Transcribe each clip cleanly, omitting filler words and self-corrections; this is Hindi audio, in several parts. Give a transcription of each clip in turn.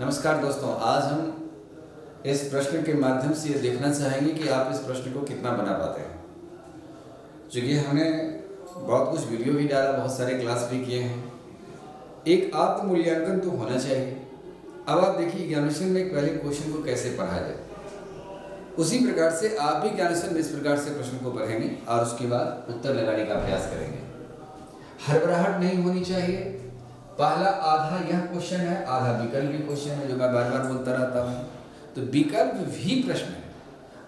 नमस्कार दोस्तों, आज हम इस प्रश्न के माध्यम से ये देखना चाहेंगे कि आप इस प्रश्न को कितना बना पाते हैं। चूँकि हमने बहुत कुछ वीडियो भी डाला, बहुत सारे क्लास भी किए हैं। एक आत्म मूल्यांकन तो होना चाहिए। अब आप देखिए ज्ञानेश्वर में एक पहले क्वेश्चन को कैसे पढ़ा जाए, उसी प्रकार से आप भी ज्ञानेश्वर में इस प्रकार से प्रश्न को पढ़ेंगे और उसके बाद उत्तर लगाने का प्रयास करेंगे। हड़बड़ाहट नहीं होनी चाहिए। पहला आधा यह क्वेश्चन है, आधा विकल्प भी क्वेश्चन है, जो मैं बार बार बोलता रहता हूँ। तो विकल्प भी प्रश्न है।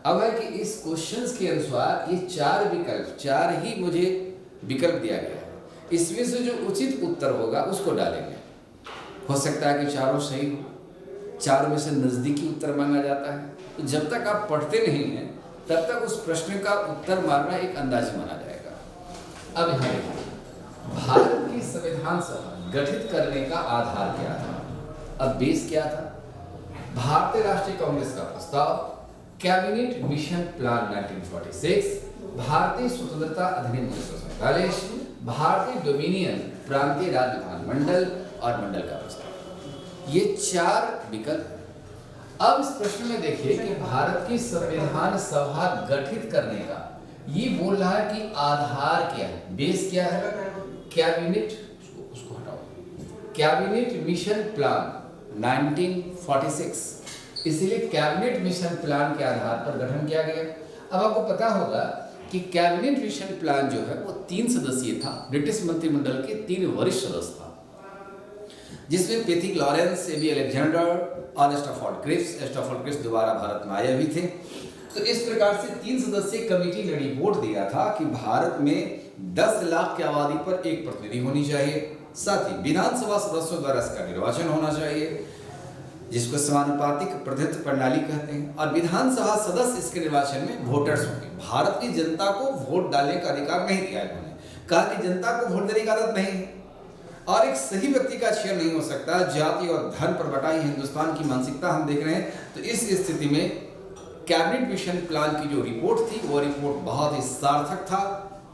अब है कि इस क्वेश्चंस के अनुसार ये चार ही मुझे विकल्प दिया गया है। इसमें से जो उचित उत्तर होगा उसको डालेंगे। हो सकता है कि चारों सही हो, चारों में से नजदीकी उत्तर मांगा जाता है। तो जब तक आप पढ़ते नहीं हैं तब तक उस प्रश्न का उत्तर मारना एक अंदाज माना जाएगा। अब यहाँ देखिए, भारत की संविधान सभा गठित करने का आधार क्या था? अब बेस क्या था? भारतीय राष्ट्रीय कांग्रेस का प्रस्ताव, कैबिनेट मिशन प्लान 1946, भारतीय स्वतंत्रता अधिनियम 1947, भारतीय डोमिनियन प्रांतीय राज्य विधानमंडल और मंडल का प्रस्ताव। ये चार विकल्प। अब इस प्रश्न में देखिए कि भारत की संविधान सभा गठित करने का ये बोल रहा है कि आधार क्या है, बेस क्या है? कैबिनेट, उसको हटाओ, कैबिनेट मिशन प्लान 1946, इसलिए कैबिनेट मिशन प्लान के आधार पर गठन किया गया। अब आपको पता होगा कि कैबिनेट मिशन प्लान जो है वो 3 सदस्यीय था। ब्रिटिश मंत्रिमंडल के 3 वरिष्ठ सदस्य था, जिसमें पेथिक लॉरेंस, एबी अलेक्जेंडर और स्टैफोर्ड क्रिप्स दोबारा भारत में आए भी थे। तो इस प्रकार से 3 सदस्यीय कमेटी ने रिपोर्ट दिया था कि भारत में 10 लाख की आबादी पर एक प्रतिनिधि होनी चाहिए। साथ ही विधानसभा सदस्यों द्वारा इसका निर्वाचन होना चाहिए, जिसको समानुपातिक प्रतिनिधित्व प्रणाली कहते हैं। और विधानसभा सदस्य इसके निर्वाचन में वोटर्स होंगे। भारत की जनता को वोट डालने का अधिकार नहीं दिया इन्होंने, कहा कि जनता को वोट देने की आदत नहीं है और एक सही व्यक्ति का चयन नहीं हो सकता। जाति और धर्म पर बटाई हिंदुस्तान की मानसिकता हम देख रहे हैं। तो इस स्थिति में कैबिनेट मिशन प्लान की जो रिपोर्ट थी वो रिपोर्ट बहुत ही सार्थक था।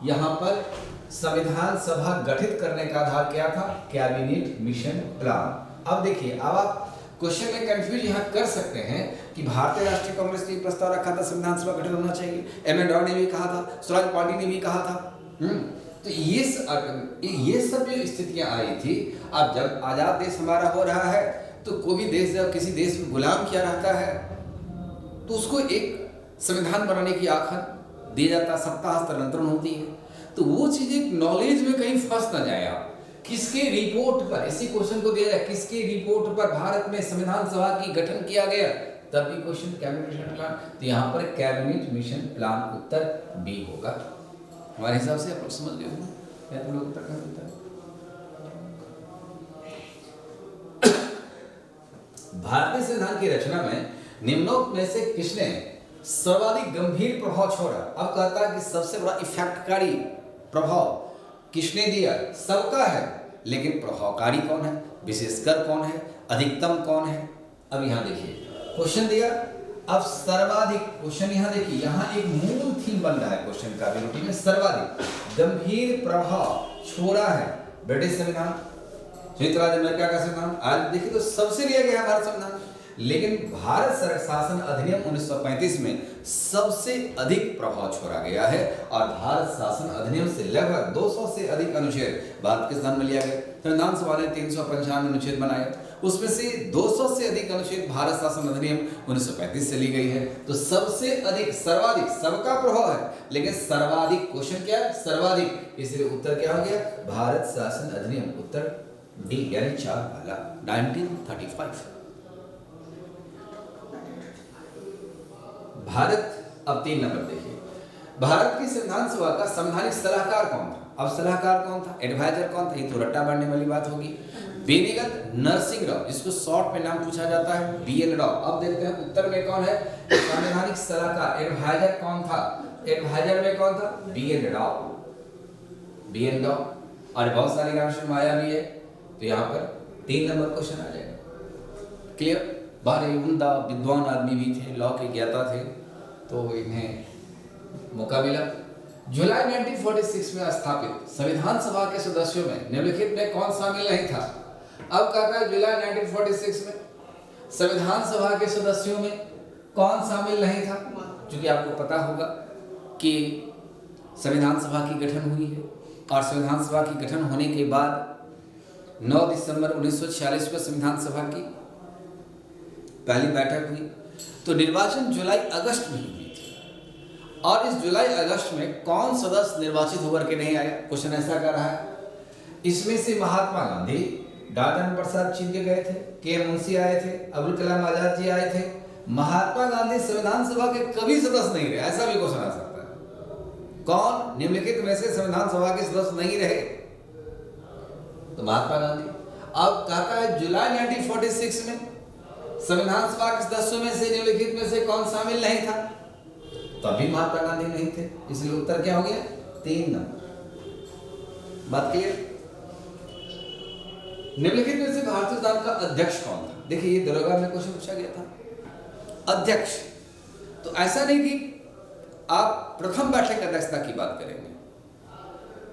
यहाँ पर संविधान सभा गठित करने का आधार क्या था? Cabinet mission plan. अब देखिए, अब आप क्वेश्चन में कंफ्यूज यहाँ कर सकते हैं कि भारतीय राष्ट्रीय कांग्रेस ने प्रस्ताव रखा था संविधान सभा गठित होना चाहिए, एम एन राव ने भी कहा था, स्वराज पार्टी ने भी कहा था। तो ये सब जो स्थितियां आई थी। अब जब आजाद देश हमारा हो रहा है तो कोई भी देश जब किसी देश में गुलाम किया रहता है तो उसको एक संविधान बनाने की आखन दिया जाता, सत्ता हस्तांतरण होती है। तो वो चीज एक नॉलेज में कहीं फंस ना जाए आप। किसके रिपोर्ट पर, इसी क्वेश्चन को दिया जाए, किसके रिपोर्ट पर भारत में संविधान सभा की गठन किया गया, तब भी क्वेश्चन कैबिनेट मिशन प्लान। तो यहाँ पर कैबिनेट मिशन प्लान उत्तर बी होगा। हमारे हिसाब से आप लोग समझ गए हो या तो लोग उत्तर कर देता है। भारतीय संविधान की रचना में निम्नोक्त में से किसने सर्वाधिक गंभीर प्रभाव छोड़ा? अब कहता है कि सबसे बड़ा इफेक्टकारी प्रभाव किसने दिया? सबका है, लेकिन प्रभावकारी कौन है, विशेषकर कौन है, अधिकतम कौन है? अब यहाँ देखिए क्वेश्चन दिया। अब सर्वाधिक क्वेश्चन यहाँ देखिए, यहाँ एक मूल थीम बन रहा है क्वेश्चन का रूटीन में। सर्वाधिक गंभीर प्रभाव छोड़ा है ब्रिटिश संविधान, संयुक्त राज्य अमेरिका का संविधान। आज देखिए तो सबसे लिया गया है भारत संविधान, लेकिन भारत शासन अधिनियम 1935 में सबसे अधिक प्रभाव छोड़ा गया है। और भारत शासन अधिनियम से लगभग 200 से अधिक अनुच्छेद भारत के संविधान में लिया गया। संविधान सभा ने 395 अनुच्छेद बनाए, उसमें से 200 से अधिक अनुच्छेद भारत शासन अधिनियम 1935 से ली गई है। तो सबसे अधिक, सर्वाधिक, सबका प्रभाव है, लेकिन सर्वाधिक क्वेश्चन क्या है? सर्वाधिक। इसलिए उत्तर क्या हो गया? भारत शासन अधिनियम, उत्तर डी यानी 4 वाला 1935। भारत, अब 3 नंबर देखिए, भारत की संविधान सभा का संवैधानिक सलाहकार कौन था? अब सलाहकार कौन था, एडवाइजर कौन था? ये तो रट्टा मारने वाली बात होगी। बेनीगत नरसिंह राव, जिसको शॉर्ट में नाम पूछा जाता है BN राव। अब देखते हैं उत्तर में कौन है संवैधानिक सलाहकार, एडवाइजर कौन था? एडवाइजर में कौन था? BN राव। और बहुत सारे क्वेश्चन आया भी है। तो यहाँ पर 3 नंबर क्वेश्चन आ जाएगा। क्लियर? बारे उम्दा विद्वान आदमी भी थे, लॉ के ज्ञाता थे, तो इन्हें मौका मिला। जुलाई 1946 में स्थापित संविधान सभा के सदस्यों में निम्नलिखित में कौन शामिल नहीं था? अब कहता है जुलाई 1946 में संविधान सभा के सदस्यों में कौन शामिल नहीं था? क्योंकि आपको पता होगा कि संविधान सभा की गठन हुई है और संविधान सभा की गठन होने के बाद 9 दिसंबर 1946 को संविधान सभा की पहली बैठक हुई। तो निर्वाचन जुलाई अगस्त में हुई थी और इस जुलाई अगस्त में कौन सदस्य निर्वाचित होकर के नहीं आया? क्वेश्चन ऐसा कर रहा है। इसमें से महात्मा गांधी, डॉक्टर राजेंद्र प्रसाद चिंके गए थे, के मुंशी आए थे, अब्दुल कलाम आजाद जी आए थे। महात्मा गांधी संविधान सभा के कभी सदस्य नहीं रहे, ऐसा भी क्वेश्चन आ सकता है। कौन निम्नलिखित में से संविधान सभा के सदस्य नहीं रहे? तो महात्मा गांधी। अब कहता है जुलाई 1946 में संविधान सभा के सदस्यों में से निम्नलिखित में से कौन शामिल नहीं था? तभी महात्मा गांधी नहीं थे, इसलिए उत्तर क्या हो गया? 3 नंबर। बात क्लियर? निम्नलिखित में से भारतीय जनता का अध्यक्ष कौन था? देखिए ये दरोगा में क्वेश्चन पूछा गया था। अध्यक्ष, तो ऐसा नहीं कि आप प्रथम बैठक अध्यक्षता की बात करेंगे।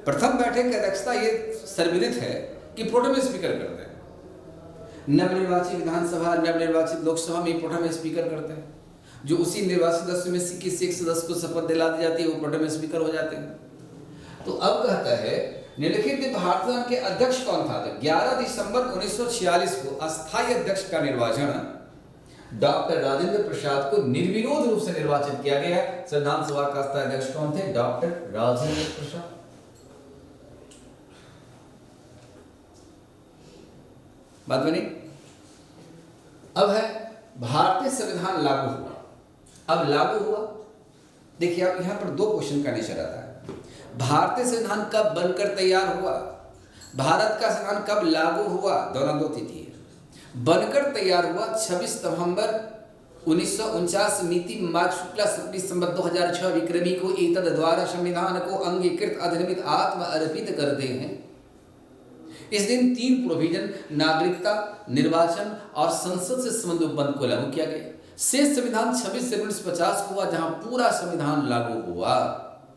प्रथम बैठक की अध्यक्षता ये सर्वविदित है कि प्रोटेम स्पीकर करते हैं। नवनिर्वाचित विधानसभा, नवनिर्वाचित लोकसभा में प्रोटेम स्पीकर करते हैं। जो उसी निर्वाचित सदस्य में से किसी एक सदस्य को शपथ दिला दी जाती है वो प्रोटेम स्पीकर हो जाते हैं। तो अब कहता है निम्नलिखित में भारतीय संविधान के अध्यक्ष कौन था? 11 दिसंबर 1946 को अस्थायी अध्यक्ष का निर्वाचन डॉक्टर राजेंद्र प्रसाद को निर्विरोध रूप से निर्वाचित किया गया। संविधान सभा का अस्थायी अध्यक्ष कौन थे? डॉक्टर राजेंद्र प्रसाद। बात बनी? अब है भारतीय संविधान लागू हुआ। अब लागू हुआ, देखिए अब यहां पर 2 क्वेश्चन का नेचर आता है। भारतीय संविधान कब बनकर तैयार हुआ? भारत का संविधान कब लागू हुआ? दोनों 2 तिथि है। बनकर तैयार हुआ 26 नवंबर 1949 मिति माघ शुक्ला 26 दिसंबर 2006 विक्रमी को एतद द्वारा संविधान को अंगीकृत अधिनियमित आत्म अर्पित करते हैं। इस दिन 3 प्रोविजन नागरिकता, निर्वाचन और संसद से संबंधित उपबंध को लागू किया गया। शेष संविधान 26 जनवरी 1950 को हुआ जहां पूरा संविधान लागू हुआ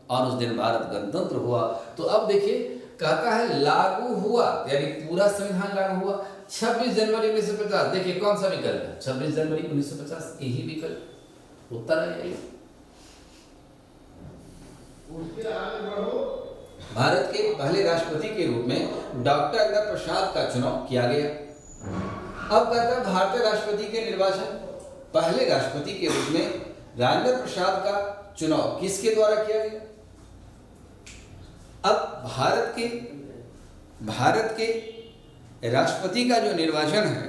और उस दिन भारत गणतंत्र हुआ। तो अब देखिए कहता है लागू हुआ यानी पूरा संविधान लागू हुआ 26 जनवरी 1950। देखिए कौन सा विकल्प है? 26 जनवरी 1950 यही विकल्प उत्तर है। भारत के पहले राष्ट्रपति के रूप में डॉक्टर राजेंद्र प्रसाद का चुनाव किया गया। अब कहता है भारतीय राष्ट्रपति के निर्वाचन पहले राष्ट्रपति के रूप में राजेंद्र प्रसाद का चुनाव किसके द्वारा किया गया? अब भारत के राष्ट्रपति का जो निर्वाचन है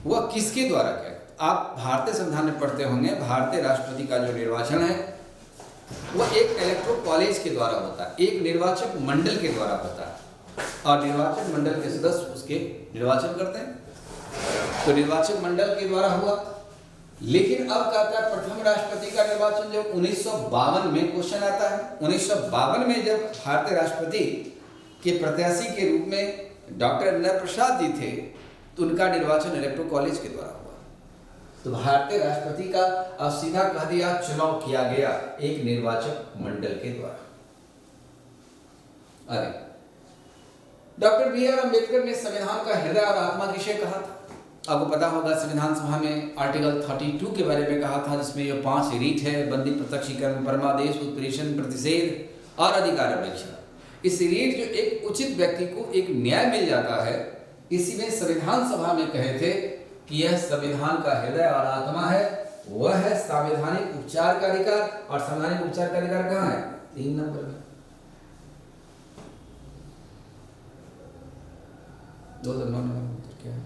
वह किसके द्वारा किया गया? आप भारतीय संविधान में पढ़ते होंगे भारतीय राष्ट्रपति का जो निर्वाचन है वह एक इलेक्टोरल कॉलेज के द्वारा होता है, एक निर्वाचक मंडल के द्वारा होता है और निर्वाचक मंडल के सदस्य उसके निर्वाचन करते हैं। तो निर्वाचक मंडल के द्वारा हुआ। लेकिन अब कहता है प्रथम राष्ट्रपति का निर्वाचन जब 1952 में क्वेश्चन आता है, 1952 में जब भारतीय राष्ट्रपति के प्रत्याशी के रूप में डॉक्टर राजेंद्र प्रसाद जी थे तो उनका निर्वाचन इलेक्टोरल कॉलेज के द्वारा हुआ। तो भारतीय राष्ट्रपति का अब सीधा कह दिया चुनाव किया गया एक निर्वाचक मंडल के द्वारा। अरे डॉक्टर बी.आर. अम्बेडकर ने संविधान का हृदय और आत्मा किसे कहा था? आपको पता होगा संविधान सभा में आर्टिकल 32 के बारे में कहा था जिसमें ये 5 रीट है: बंदी, प्रत्यक्षीकरण, परमादेश, उत्प्रेषण, प्रतिषेध और अधिकार अपेक्षा। इस रीट जो एक उचित व्यक्ति को एक न्याय मिल जाता है, इसी में संविधान सभा में कहे थे कि यह संविधान का हृदय और आत्मा है, वह है संवैधानिक उपचार का अधिकार। और संवैधानिक उपचार का अधिकार कहाँ है? 3 नंबर में। 2 नंबर क्या है?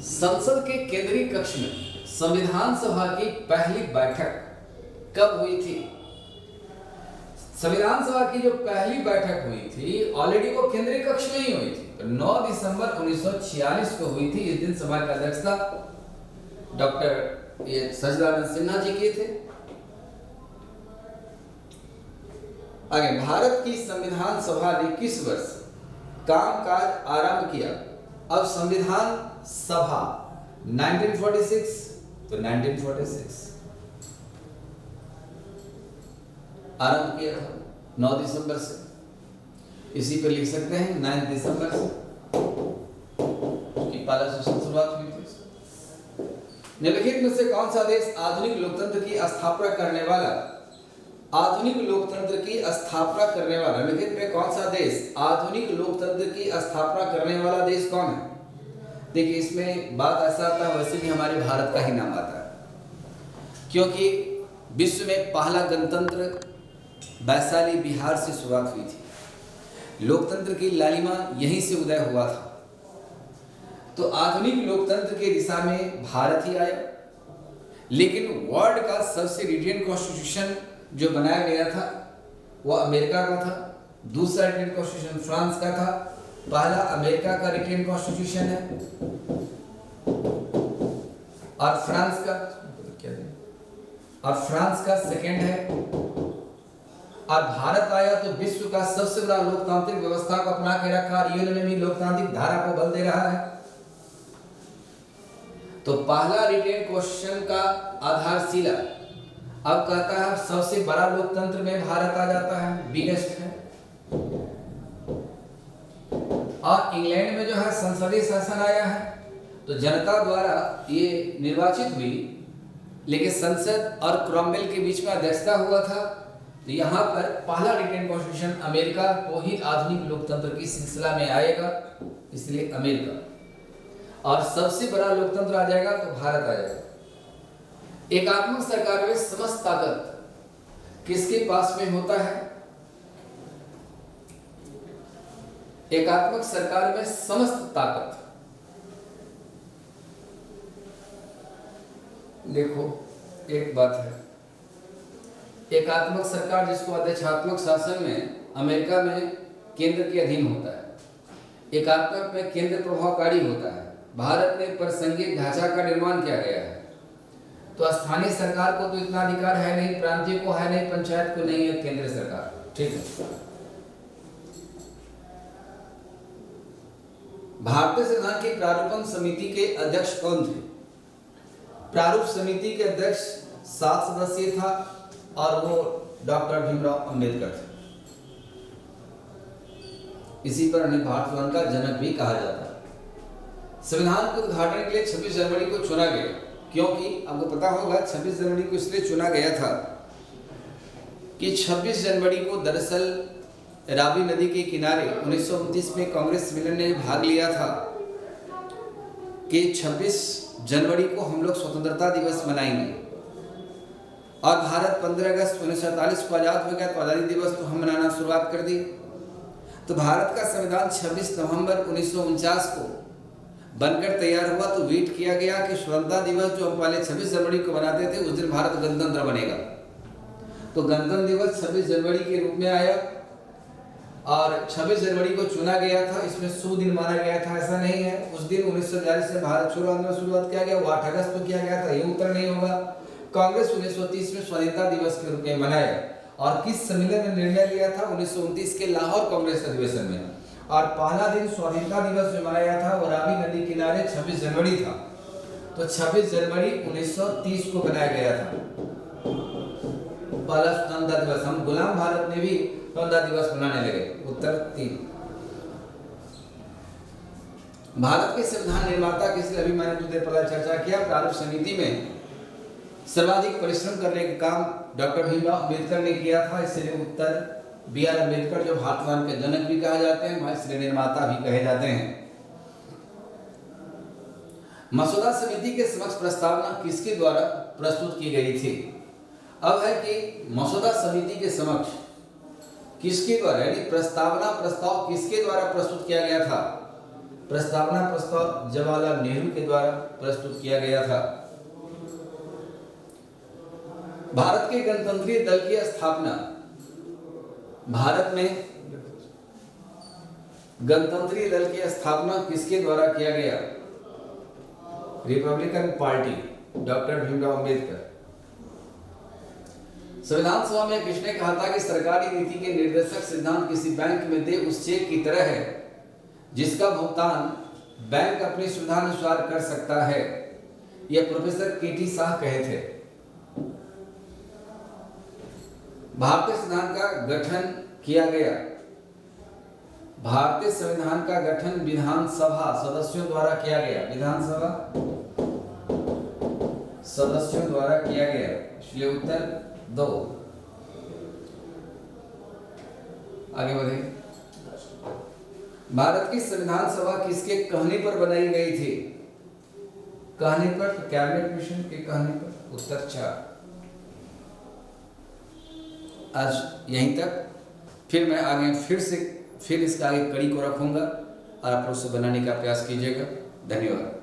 संसद के केंद्रीय कक्ष में संविधान सभा की पहली बैठक कब हुई थी? संविधान सभा की जो पहली बैठक हुई थी ऑलरेडी वो केंद्रीय कक्ष में ही हुई थी। 9 दिसंबर 1946 को हुई थी। इस दिन सभा का अध्यक्षता डॉक्टर सचिदानंद सिन्हा जी के थे। आगे भारत की संविधान सभा ने किस वर्ष कामकाज आरंभ किया? अब संविधान सभा 1946 तो 1946 आरंभ किया था 9 दिसंबर से। इसी पर लिख सकते हैं 9 दिसंबर से। पहला सेशन शुरुआत हुई थी। निम्नलिखित में से कौन सा देश आधुनिक लोकतंत्र की स्थापना करने वाला निम्नलिखित में कौन सा देश आधुनिक लोकतंत्र की स्थापना करने वाला देश कौन है? देखिए, इसमें बात ऐसा आता है, वैसे भी हमारे भारत का ही नाम आता है, क्योंकि विश्व में पहला गणतंत्र वैशाली बिहार से शुरुआत हुई थी। लोकतंत्र की लालिमा यहीं से उदय हुआ था। तो आधुनिक लोकतंत्र के दिशा में भारत ही आया, लेकिन वर्ल्ड का सबसे रिटेन कॉन्स्टिट्यूशन जो बनाया गया था वो अमेरिका का था, दूसरा रिटेन कॉन्स्टिट्यूशन फ्रांस का था, पहला अमेरिका का रिटेन कॉन्स्टिट्यूशन है और फ्रांस का सेकेंड है। और भारत आया तो विश्व का सबसे बड़ा लोकतांत्रिक व्यवस्था को अपना के रखा और यूएन में भी लोकतांत्रिक धारा को बल दे रहा है। तो पहला रिटेन क्वेश्चन का आधारशिला अब कहता है सबसे बड़ा लोकतंत्र में भारत आ जाता है, बिगेस्ट है। और इंग्लैंड में जो है संसदीय शासन आया है, तो जनता द्वारा ये निर्वाचित हुई, लेकिन संसद और क्रॉमवेल के बीच में अध्यक्षता हुआ था। तो यहाँ पर पहला रिटेन कॉन्स्टिट्यूशन अमेरिका को ही आधुनिक लोकतंत्र की सिलसिला में आएगा, इसलिए अमेरिका। और सबसे बड़ा लोकतंत्र आ जाएगा तो भारत आ जाएगा। एकात्मक सरकार में समस्त ताकत किसके पास में होता है? एकात्मक सरकार में समस्त ताकत, देखो एक बात है, एकात्मक सरकार जिसको अध्यक्षात्मक शासन में अमेरिका में केंद्र के अधीन होता है, एकात्मक में केंद्र प्रभावकारी होता है। भारत में प्रासंगिक ढांचा का निर्माण किया गया है, तो स्थानीय सरकार को तो इतना अधिकार है नहीं, प्रांतीय को है नहीं, पंचायत को नहीं है, केंद्र सरकार, ठीक है। भारतीय संविधान की प्रारूपण समिति के अध्यक्ष कौन थे? प्रारूप समिति के अध्यक्ष 7 सदस्यीय था और वो डॉक्टर भीमराव अंबेडकर थे। इसी पर उन्हें भारत संविधान का जनक भी कहा जाता है। संविधान के उद्घाटन के लिए 26 जनवरी को चुना गया, क्योंकि आपको पता होगा 26 जनवरी को इसलिए चुना गया था कि 26 जनवरी को दरअसल रावी नदी के किनारे 1929 में कांग्रेस सम्मेलन ने भाग लिया था कि 26 जनवरी को हम लोग स्वतंत्रता दिवस मनाएंगे, और भारत 15 अगस्त 1947 को आज़ाद हो गया, तो आज़ादी दिवस तो हम मनाना शुरुआत कर दी। तो भारत का संविधान 26 नवंबर 1949 को बनकर तैयार हुआ, तो वेट किया गया कि स्वतंत्रता दिवस जो हम पहले 26 जनवरी को बनाते थे, उस दिन भारत गणतंत्र बनेगा। तो गणतंत्र दिवस 26 जनवरी के रूप में आया और 26 जनवरी को चुना गया था। इसमें शुभ दिन माना गया था, ऐसा नहीं है। उस दिन 1942 से भारत छोड़ो आंदोलन शुरुआत किया गया, वो 8 अगस्त को किया गया था, ये उत्तर नहीं होगा। कांग्रेस 1930 में स्वाधीनता दिवस के रूप में मनाया, और किस सम्मेलन में निर्णय लिया था? 1929 के लाहौर कांग्रेस अधिवेशन में। और पहला दिन स्वाधीनता दिवस जो मनाया था वो रावी नदी किनारे 26 जनवरी था। तो 26 जनवरी 1930 को बनाया गया था पहला स्वतंत्रता दिवस। हम गुलाम भारत में भी स्वतंत्रता दिवस मनाने लगे। उत्तर 3। भारत के संविधान निर्माता किसने? अभी मैंने कुछ देर पहले चर्चा किया, प्रारूप समिति में सर्वाधिक परिश्रम करने का काम डॉक्टर भीमराव अंबेडकर ने किया था, इसलिए उत्तर B.R. अम्बेडकर जो भारत संविधान के जनक भी कहा जाते हैं, इसलिए निर्माता भी कहे जाते हैं। मसौदा समिति के समक्ष प्रस्तावना किसके द्वारा प्रस्तुत की गई थी? अब है कि मसौदा समिति के समक्ष किसके द्वारा, यानी प्रस्ताव किसके द्वारा प्रस्तुत किया गया था? प्रस्तावना प्रस्ताव जवाहरलाल नेहरू के द्वारा प्रस्तुत किया गया था। भारत के गणतंत्रीय दल की स्थापना, भारत में गणतंत्रीय दल की स्थापना किसके द्वारा किया गया? Republican party, doctor Bhimrao Ambedkar. संविधान सभा में किसने कहा था कि सरकारी नीति के निर्देशक सिद्धांत किसी बैंक में दे उस चेक की तरह है जिसका भुगतान बैंक अपनी सुविधानुसार कर सकता है? यह प्रोफेसर के.टी. शाह कहे थे। भारतीय संविधान का गठन किया गया भारतीय संविधान का गठन विधानसभा सदस्यों द्वारा किया गया। विधानसभा सदस्यों द्वारा किया गया, इसलिए उत्तर 2। आगे बढ़े। भारत की संविधान सभा किसके कहने पर बनाई गई थी? कहने पर, तो कैबिनेट मिशन के कहने पर, उत्तर 4। आज यहीं तक, फिर मैं आगे फिर इसका आगे कड़ी को रखूंगा और आप लोग उसे बनाने का प्रयास कीजिएगा। धन्यवाद।